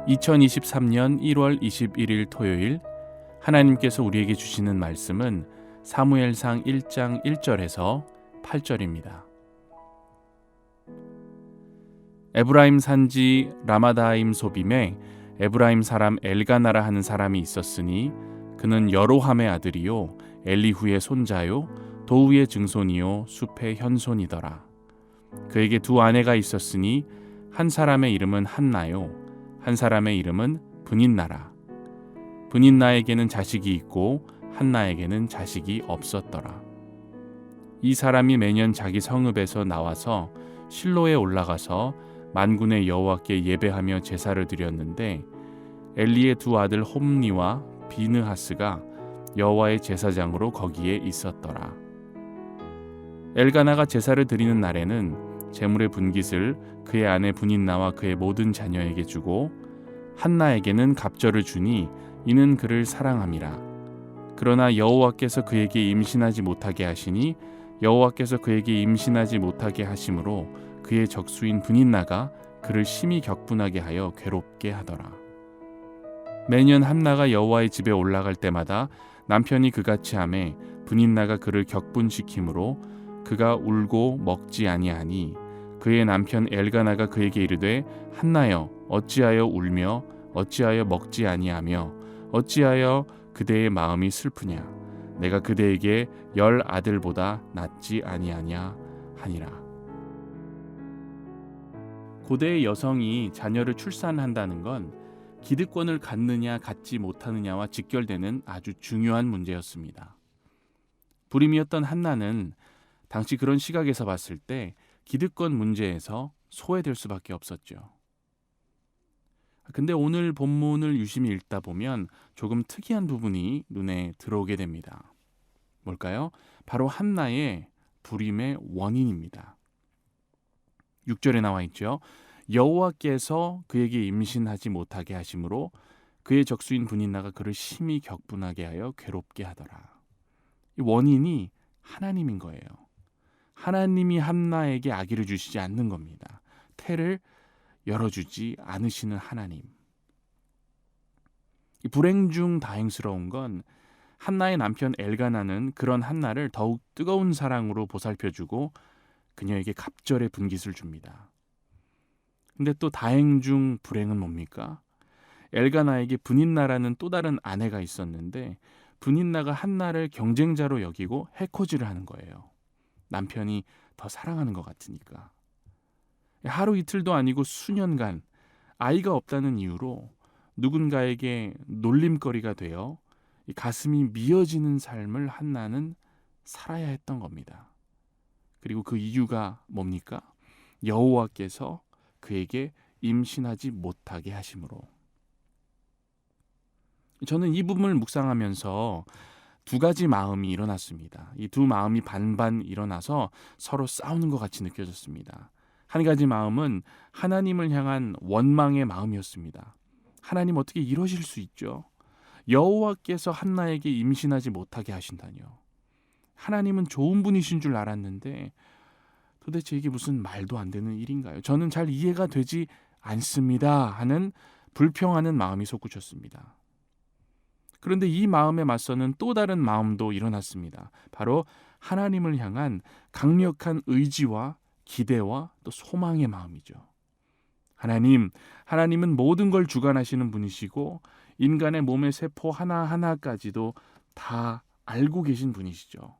2023년 1월 21일 토요일 하나님께서 우리에게 주시는 말씀은 사무엘상 1장 1절에서 8절입니다. 에브라임 산지 라마다임 소빔에 에브라임 사람 엘가나라 하는 사람이 있었으니 그는 여로함의 아들이요 엘리후의 손자요 도우의 증손이요 숲의 현손이더라. 그에게 두 아내가 있었으니 한 사람의 이름은 한나요 한 사람의 이름은 브닛나라. 브닛나에게는 자식이 있고 한나에게는 자식이 없었더라. 이 사람이 매년 자기 성읍에서 나와서 실로에 올라가서 만군의 여호와께 예배하며 제사를 드렸는데 엘리의 두 아들 홈니와 비느하스가 여호와의 제사장으로 거기에 있었더라. 엘가나가 제사를 드리는 날에는 제물의 분깃을 그의 아내 브닛나와 그의 모든 자녀에게 주고 한나에게는 갑절을 주니 이는 그를 사랑함이라. 그러나 여호와께서 그에게 임신하지 못하게 하시니 여호와께서 그에게 임신하지 못하게 하심으로 그의 적수인 브닛나가 그를 심히 격분하게 하여 괴롭게 하더라. 매년 한나가 여호와의 집에 올라갈 때마다 남편이 그같이 하매 브닛나가 그를 격분시키므로 그가 울고 먹지 아니하니 그의 남편 엘가나가 그에게 이르되 한나여 어찌하여 울며 어찌하여 먹지 아니하며 어찌하여 그대의 마음이 슬프냐 내가 그대에게 10 아들보다 낫지 아니하냐 하니라. 고대의 여성이 자녀를 출산한다는 건 기득권을 갖느냐 갖지 못하느냐와 직결되는 아주 중요한 문제였습니다. 불임이었던 한나는 당시 그런 시각에서 봤을 때 기득권 문제에서 소외될 수밖에 없었죠. 근데 오늘 본문을 유심히 읽다 보면 조금 특이한 부분이 눈에 들어오게 됩니다. 뭘까요? 바로 한나의 불임의 원인입니다. 6절에 나와 있죠. 여호와께서 그에게 임신하지 못하게 하심으로 그의 적수인 브닛나가 그를 심히 격분하게 하여 괴롭게 하더라. 이 원인이 하나님인 거예요. 하나님이 한나에게 아기를 주시지 않는 겁니다. 태를 열어주지 않으시는 하나님. 이 불행 중 다행스러운 건 한나의 남편 엘가나는 그런 한나를 더욱 뜨거운 사랑으로 보살펴주고 그녀에게 갑절의 분깃을 줍니다. 근데 또 다행 중 불행은 뭡니까? 엘가나에게 브닛나라는 또 다른 아내가 있었는데 브닛나가 한나를 경쟁자로 여기고 해코지를 하는 거예요. 남편이 더 사랑하는 것 같으니까. 하루 이틀도 아니고 수년간 아이가 없다는 이유로 누군가에게 놀림거리가 되어 가슴이 미어지는 삶을 한나는 살아야 했던 겁니다. 그리고 그 이유가 뭡니까? 여호와께서 그에게 임신하지 못하게 하심으로. 저는 이 부분을 묵상하면서 두 가지 마음이 일어났습니다. 이 두 마음이 반반 일어나서 서로 싸우는 것 같이 느껴졌습니다. 한 가지 마음은 하나님을 향한 원망의 마음이었습니다. 하나님 어떻게 이러실 수 있죠? 여호와께서 한나에게 임신하지 못하게 하신다뇨. 하나님은 좋은 분이신 줄 알았는데 도대체 이게 무슨 말도 안 되는 일인가요? 저는 잘 이해가 되지 않습니다 하는 불평하는 마음이 솟구쳤습니다. 그런데 이 마음에 맞서는 또 다른 마음도 일어났습니다. 바로 하나님을 향한 강력한 의지와 기대와 또 소망의 마음이죠. 하나님은 모든 걸 주관하시는 분이시고 인간의 몸의 세포 하나하나까지도 다 알고 계신 분이시죠.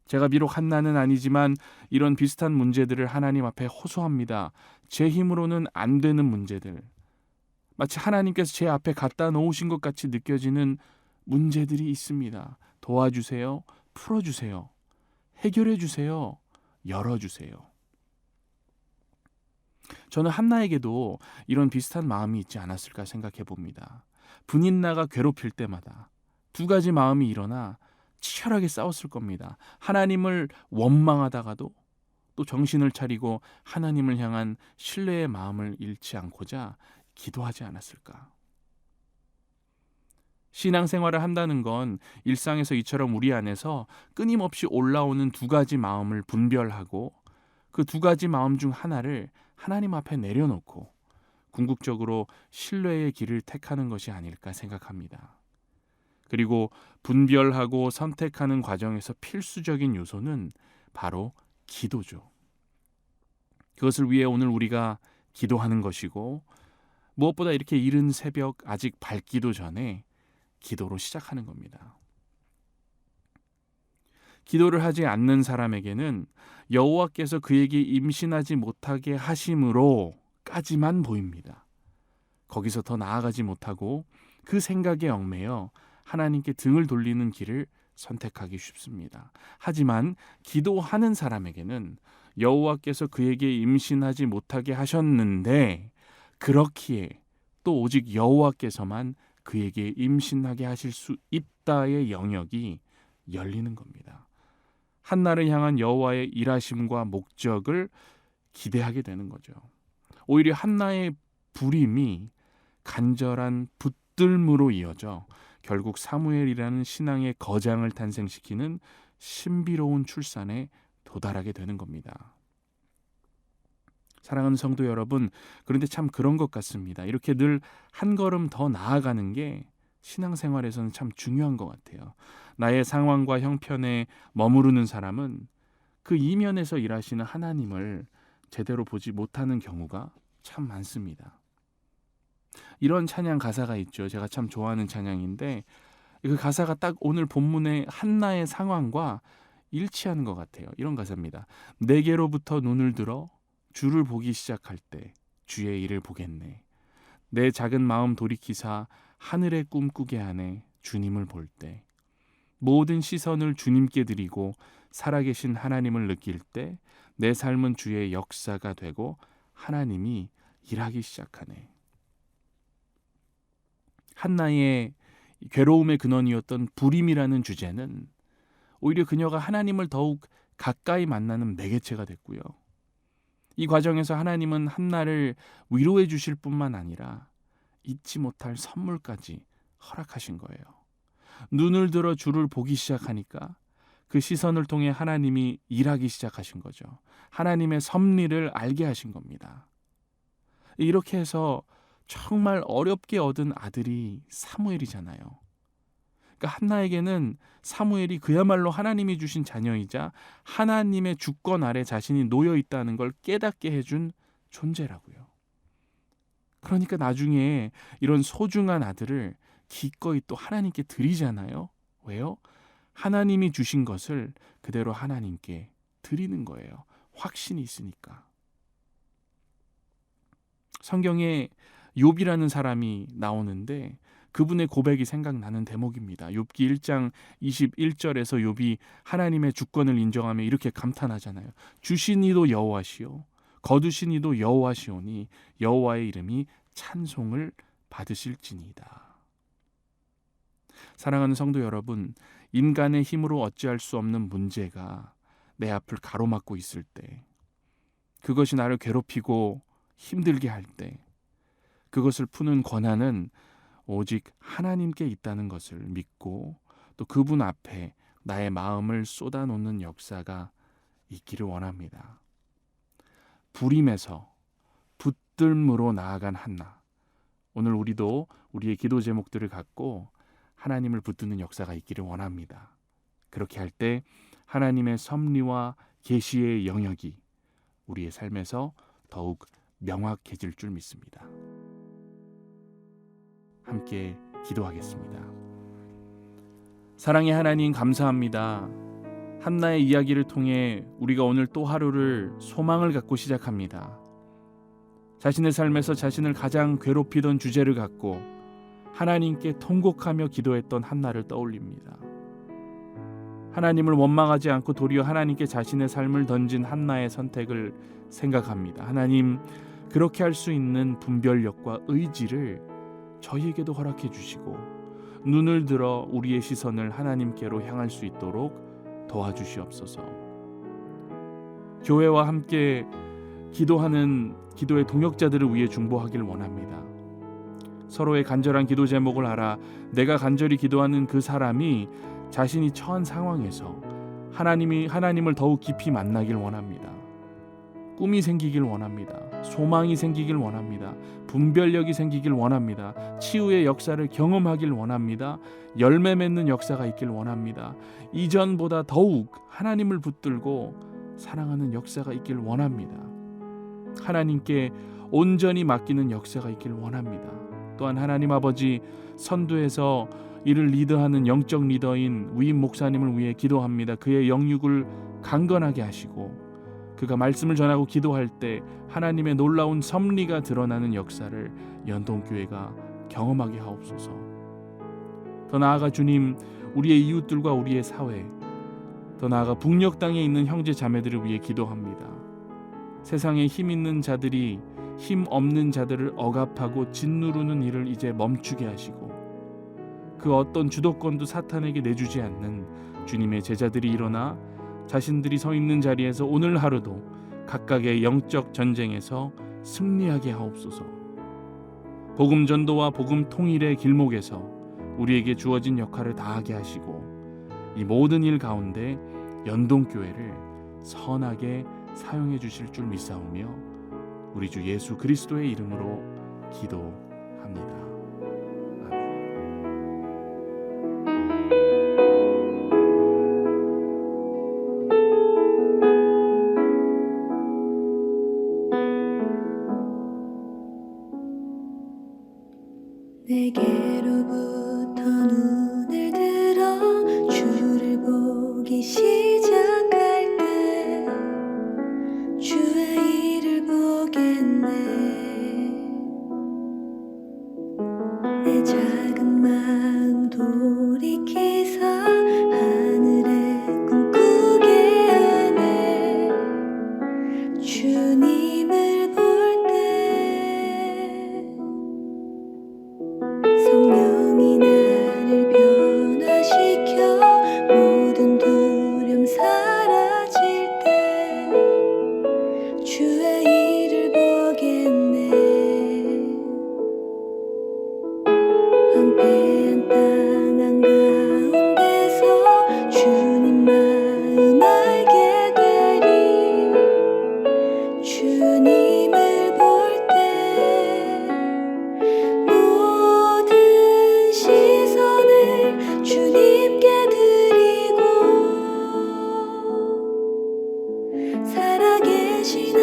제가 비록 한나는 아니지만 이런 비슷한 문제들을 하나님 앞에 호소합니다. 제 힘으로는 안 되는 문제들, 마치 하나님께서 제 앞에 갖다 놓으신 것 같이 느껴지는 문제들이 있습니다. 도와주세요. 풀어주세요. 해결해 주세요. 열어주세요. 저는 한나에게도 이런 비슷한 마음이 있지 않았을까 생각해 봅니다. 브닛나가 괴롭힐 때마다 두 가지 마음이 일어나 치열하게 싸웠을 겁니다. 하나님을 원망하다가도 또 정신을 차리고 하나님을 향한 신뢰의 마음을 잃지 않고자 기도하지 않았을까. 신앙생활을 한다는 건 일상에서 이처럼 우리 안에서 끊임없이 올라오는 두 가지 마음을 분별하고 그 두 가지 마음 중 하나를 하나님 앞에 내려놓고 궁극적으로 신뢰의 길을 택하는 것이 아닐까 생각합니다. 그리고 분별하고 선택하는 과정에서 필수적인 요소는 바로 기도죠. 그것을 위해 오늘 우리가 기도하는 것이고, 무엇보다 이렇게 이른 새벽 아직 밝기도 전에 기도로 시작하는 겁니다. 기도를 하지 않는 사람에게는 여호와께서 그에게 임신하지 못하게 하심으로까지만 보입니다. 거기서 더 나아가지 못하고 그 생각에 얽매여 하나님께 등을 돌리는 길을 선택하기 쉽습니다. 하지만 기도하는 사람에게는 여호와께서 그에게 임신하지 못하게 하셨는데, 그렇기에 또 오직 여호와께서만 그에게 임신하게 하실 수 있다의 영역이 열리는 겁니다. 한나를 향한 여호와의 일하심과 목적을 기대하게 되는 거죠. 오히려 한나의 불임이 간절한 붙들므로 이어져 결국 사무엘이라는 신앙의 거장을 탄생시키는 신비로운 출산에 도달하게 되는 겁니다. 사랑하는 성도 여러분, 그런데 참 그런 것 같습니다. 이렇게 늘 한 걸음 더 나아가는 게 신앙생활에서는 참 중요한 것 같아요. 나의 상황과 형편에 머무르는 사람은 그 이면에서 일하시는 하나님을 제대로 보지 못하는 경우가 참 많습니다. 이런 찬양 가사가 있죠. 제가 참 좋아하는 찬양인데, 그 가사가 딱 오늘 본문의 한나의 상황과 일치하는 것 같아요. 이런 가사입니다. 내게로부터 눈을 들어 주를 보기 시작할 때 주의 일을 보겠네. 내 작은 마음 돌이키사 하늘의 꿈꾸게 하네. 주님을 볼 때 모든 시선을 주님께 드리고 살아계신 하나님을 느낄 때 내 삶은 주의 역사가 되고 하나님이 일하기 시작하네. 한나의 괴로움의 근원이었던 불임이라는 주제는 오히려 그녀가 하나님을 더욱 가까이 만나는 매개체가 됐고요. 이 과정에서 하나님은 한나를 위로해 주실 뿐만 아니라 잊지 못할 선물까지 허락하신 거예요. 눈을 들어 주를 보기 시작하니까 그 시선을 통해 하나님이 일하기 시작하신 거죠. 하나님의 섭리를 알게 하신 겁니다. 이렇게 해서 정말 어렵게 얻은 아들이 사무엘이잖아요. 그러니까 한나에게는 사무엘이 그야말로 하나님이 주신 자녀이자 하나님의 주권 아래 자신이 놓여 있다는 걸 깨닫게 해준 존재라고요. 그러니까 나중에 이런 소중한 아들을 기꺼이 또 하나님께 드리잖아요. 왜요? 하나님이 주신 것을 그대로 하나님께 드리는 거예요. 확신이 있으니까. 성경에 욥이라는 사람이 나오는데 그분의 고백이 생각나는 대목입니다. 욥기 1장 21절에서 욥이 하나님의 주권을 인정하며 이렇게 감탄하잖아요. 주신 이도 여호와시오 거두신 이도 여호와시오니 여호와의 이름이 찬송을 받으실지니이다. 사랑하는 성도 여러분, 인간의 힘으로 어찌할 수 없는 문제가 내 앞을 가로막고 있을 때, 그것이 나를 괴롭히고 힘들게 할 때, 그것을 푸는 권한은 오직 하나님께 있다는 것을 믿고 또 그분 앞에 나의 마음을 쏟아놓는 역사가 있기를 원합니다. 불임에서 붙들므로 나아간 한나, 오늘 우리도 우리의 기도 제목들을 갖고 하나님을 붙드는 역사가 있기를 원합니다. 그렇게 할 때 하나님의 섭리와 계시의 영역이 우리의 삶에서 더욱 명확해질 줄 믿습니다. 함께 기도하겠습니다. 사랑의 하나님, 감사합니다. 한나의 이야기를 통해 우리가 오늘 또 하루를 소망을 갖고 시작합니다. 자신의 삶에서 자신을 가장 괴롭히던 주제를 갖고 하나님께 통곡하며 기도했던 한나를 떠올립니다. 하나님을 원망하지 않고 도리어 하나님께 자신의 삶을 던진 한나의 선택을 생각합니다. 하나님, 그렇게 할 수 있는 분별력과 의지를 저희에게도 허락해 주시고 눈을 들어 우리의 시선을 하나님께로 향할 수 있도록 도와주시옵소서. 교회와 함께 기도하는 기도의 동역자들을 위해 중보하길 원합니다. 서로의 간절한 기도 제목을 알아 내가 간절히 기도하는 그 사람이 자신이 처한 상황에서 하나님을 더욱 깊이 만나길 원합니다. 꿈이 생기길 원합니다. 소망이 생기길 원합니다. 분별력이 생기길 원합니다. 치유의 역사를 경험하길 원합니다. 열매 맺는 역사가 있길 원합니다. 이전보다 더욱 하나님을 붙들고 사랑하는 역사가 있길 원합니다. 하나님께 온전히 맡기는 역사가 있길 원합니다. 또한 하나님 아버지, 선두에서 이를 리더하는 영적 리더인 위임 목사님을 위해 기도합니다. 그의 영육을 강건하게 하시고 그가 말씀을 전하고 기도할 때 하나님의 놀라운 섭리가 드러나는 역사를 연동교회가 경험하게 하옵소서. 더 나아가 주님, 우리의 이웃들과 우리의 사회, 더 나아가 북녘 땅에 있는 형제 자매들을 위해 기도합니다. 세상에 힘 있는 자들이 힘 없는 자들을 억압하고 짓누르는 일을 이제 멈추게 하시고 그 어떤 주도권도 사탄에게 내주지 않는 주님의 제자들이 일어나 자신들이 서 있는 자리에서 오늘 하루도 각각의 영적 전쟁에서 승리하게 하옵소서. 복음 전도와 복음 통일의 길목에서 우리에게 주어진 역할을 다하게 하시고 이 모든 일 가운데 연동교회를 선하게 사용해 주실 줄 믿사오며 우리 주 예수 그리스도의 이름으로 기도합니다. 내게로부터 눈을 들어 주를 보기 시작할 때 주의 일을 보겠네. 내 작은 마음 돌이키사 하늘에 꿈꾸게 하네. 주님을 볼 때 성령이 나를 변화시켜 모든 두려움 사라질 때 주의 일을 보겠네. 황폐한 땅 한가운데서 주님 마음 알게 되리. 주님을 볼 때 모든 시선을 주님께 드리고 살아계신